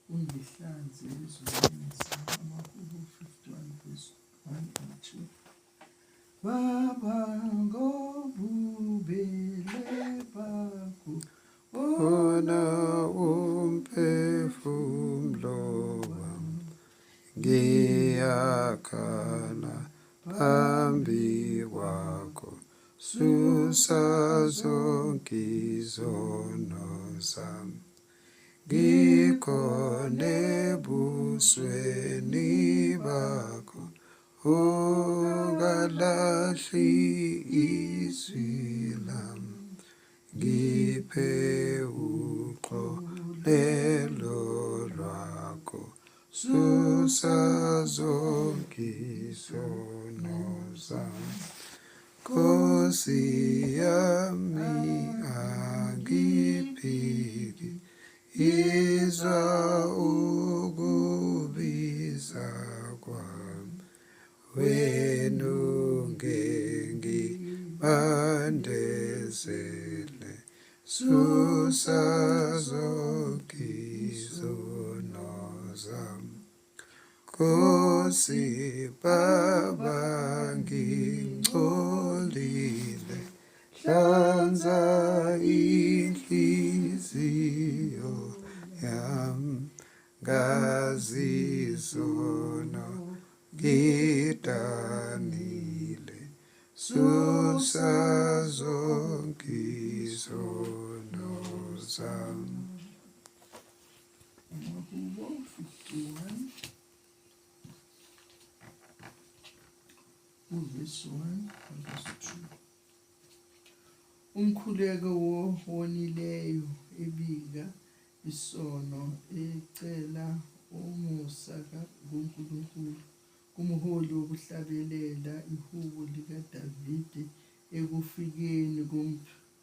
ungihlanze ezonweni zami. Amahubo 51 verse 1 and 2. Baba ngobubele bakho Ona umphefumulo wami ngiyakhala phambi kwakho, susa zonke izono zami, ngikhona ebusweni bakho, ungalahli izwi lami, ngiphe uxolelo lwakho, susa zonke izono zami. Nkosi yami angiphiki, izwa ukubiza kwami, wena ungengibandezele, susa zonke izono zami. Nkosi Baba ngingcolile, hlanza inhliziyo yami, ngazi izono ngidanile, susa zonke izono zami. Amahubo 51 verse 1 and verse 2. Umkhuleko wonileyo ebika isono, ecela umusa kuNkulunkulu, kumholi wokuhlabelela, ihubo likaDavide ekufikeni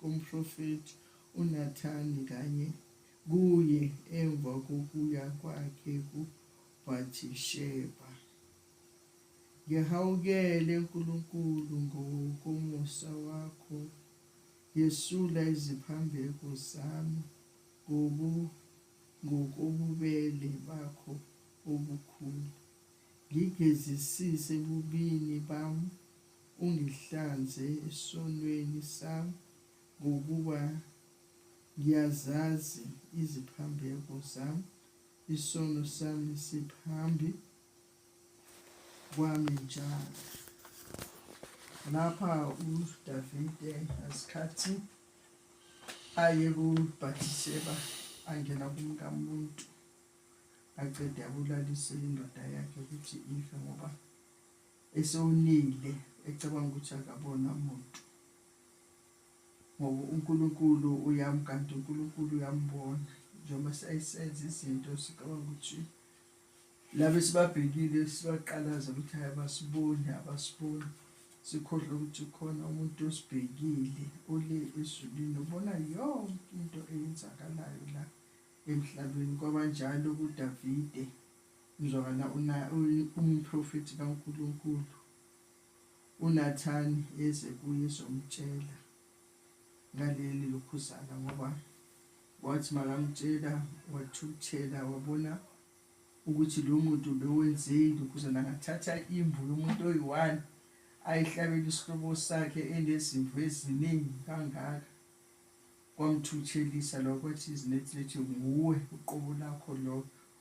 komprofethi uNathani kanye kuye emva kokuya kwakhe kuBhathisheba. Ngihawukele uNkulunkulu ngokomusa wakho, yesula iziphambeko zami ngokobubele bakho obukhulu. Ngigezisise ebubini bami, ungihlanze esonweni sami, ngokuba ngiyazazi iziphambeko zami, isono sami siphambi kwami njalo. Lapha uDavide asikhathi aye kuBhathisheba, angena kumkamuntu, aqede abulalise indoda yakhe ukuthi ife ngoba esewonile, ecabanga ukuthi akabona muntu, ngoba uNkulunkulu kanti uNkulunkulu uyambona. Njengoba sayisenza izinto sicabanga ukuthi labe sibabhekile sibaqalaza ukuthi abasiboni, sikhohlwa ukuthi ukhona umuntu osibhekile ole ezulwini, ubona yonke into eyenzakalayo la emhlabeni. Kwabanjalo kuDavide, ngizokana umprofethi kaNkulunkulu uNathani eze kuye ezomtshela ngaleli lokhuzana, ngoba wathi makamtshela, wathukuthela, wabona ukuthi lo muntu bewenzeni lokhuzana, angathatha imvu yomuntu oyi-1 ayihlabela isihlobo sakhe enezimvu eziningi kangaka. Kwamthuthelisa lokho, kwathi izinethi nguwe uqobo lakho lo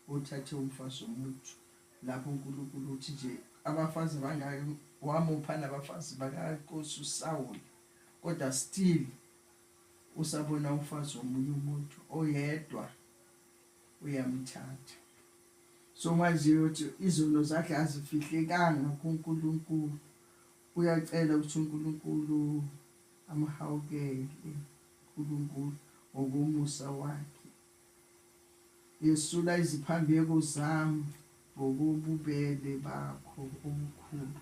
othathe umfazi womuntu. Lapho uNkulunkulu uthi nje abafazi bangaki wamupha nabafazi bakaNkosi uSawuli, kodwa still usabona umfazi womunye umuntu oyedwa uyamthatha. So manje uthi izono zakhe azifihlekanga kuNkulunkulu, uyacela ukuthi uNkulunkulu amhawukele uNkulunkulu ngokomusa wakhe. Yesula iziphambeko zami ngokobubele bakho obukhulu.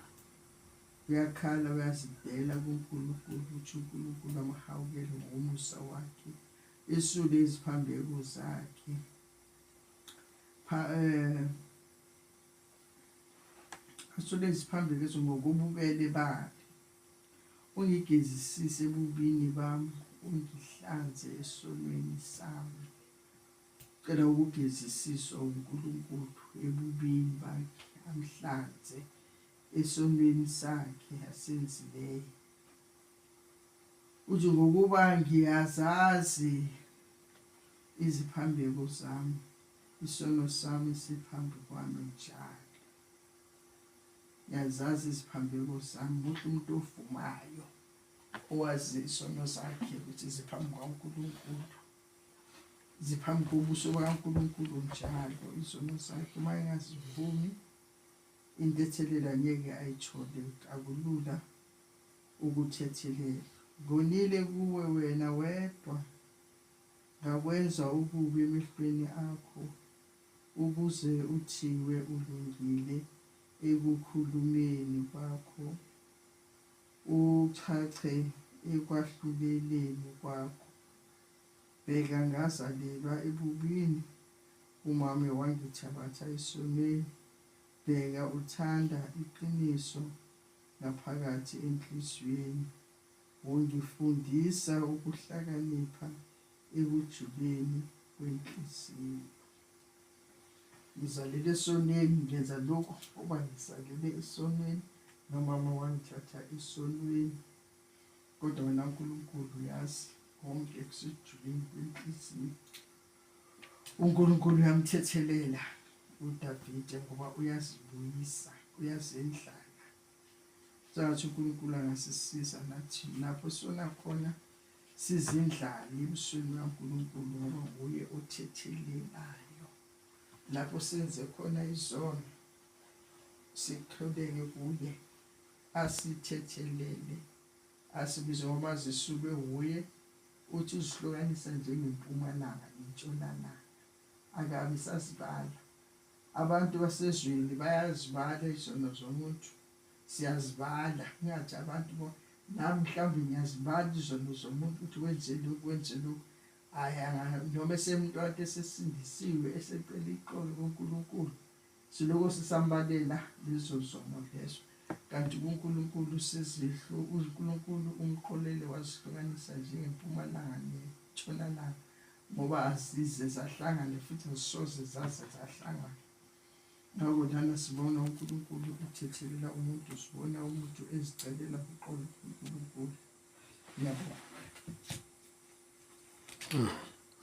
Uyakhala, uyazidela kuNkulunkulu ukuthi uNkulunkulu amhawukele ngomusa wakhe, esule iziphambeko zakhe. Asule iziphambeko ngokobubele bakhe, ungigezisise ebubini bami, ungihlanze esonweni sami, cela ukugezisiswa uNkulunkulu ebubini bakhe, amhlanze esonweni sakhe asenzileyo. Uthi ngokuba ngiyazazi iziphambeko zami, isono sami siphambi kwami njalo. Ngiyazazi iziphambeko zami, ukuthi umuntu ovumayo, owazi isono sakhe ukuthi ziphambi kwaNkulunkulu, ziphambi kobuso bukaNkulunkulu njalo isono sakhe. Uma engazivumi, intethelela ngeke ayithole, akulula ukuthethelela. Ngonile kuwe wena wedwa, ngakwenza ububi emehlweni akho, ukuze uthiwe ulungile ekukhulumeni kwakho, ucace ekwahluleleni kwakho. Bheka, ngazalelwa ebubini, umama wangithabatha esonweni. Bheka, uthanda iqiniso ngaphakathi enhliziyweni, ungifundisa ukuhlakanipha ekujuleni kwenhliziyo. Ngizalele esonweni, ngenza lokho ngoba ngizalele esonweni, nomama wangithatha esonweni. Kodwa wena Nkulunkulu uyazi konke kusejuleni kwenhliziyo. uNkulunkulu uyamthethelela uDavide ngoba uyazibuyisa, uyazendlala. Sengathi uNkulunkulu angasisiza nathi lapho sona khona sizindlala ebusweni kaNkulunkulu, ngoba nguye othethelelayo. Lapho senze khona izono, sikholeke kuye asithethelele, asibize ngoba zisuke nguye. Uthi uzihlukanisa njengempumalanga nentshonalanga, akabi sazibala. Abantu basezweni bayazibala izono zomuntu, siyazibala. Ngathi abantu nami mhlawumbe ngiyazibala izono zomuntu, ukuthi wenze lokhu, wenze lokhu. Noma esemuntu kade esesindisiwe, esecela ixolo kuNkulunkulu, siloko sisambalela lezo zono lezo. Kanti uNkulunkulu uNkulunkulu umqolele wazihlukanisa njengempumalanga nentshonalanga, ngoba azize zahlangana futhi azisoze zaze zahlangana. Ngakho lana sibona uNkulunkulu uthethelela umuntu, sibona umuntu ezicelela uxolo kuNkulunkulu. Ngiyabonga.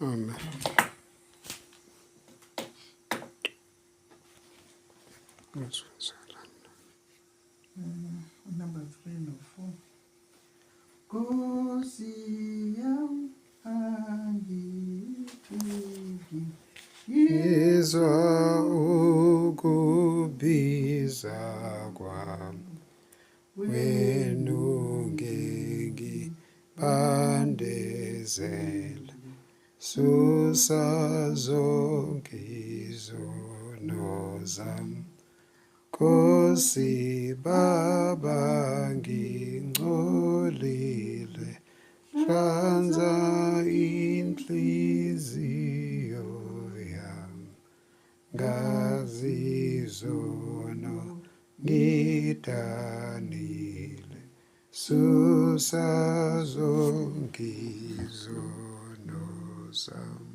Amen. Number 3 no 4. Nkosi yami angithuki, Izwa ukubiza kwami, wena ungengibandezela. Susa zonke izono zami, Nkosi Baba ngingcolile. Hlanza inhliziyo yami, ngazizono ngidanile. Susa zonke izono zami.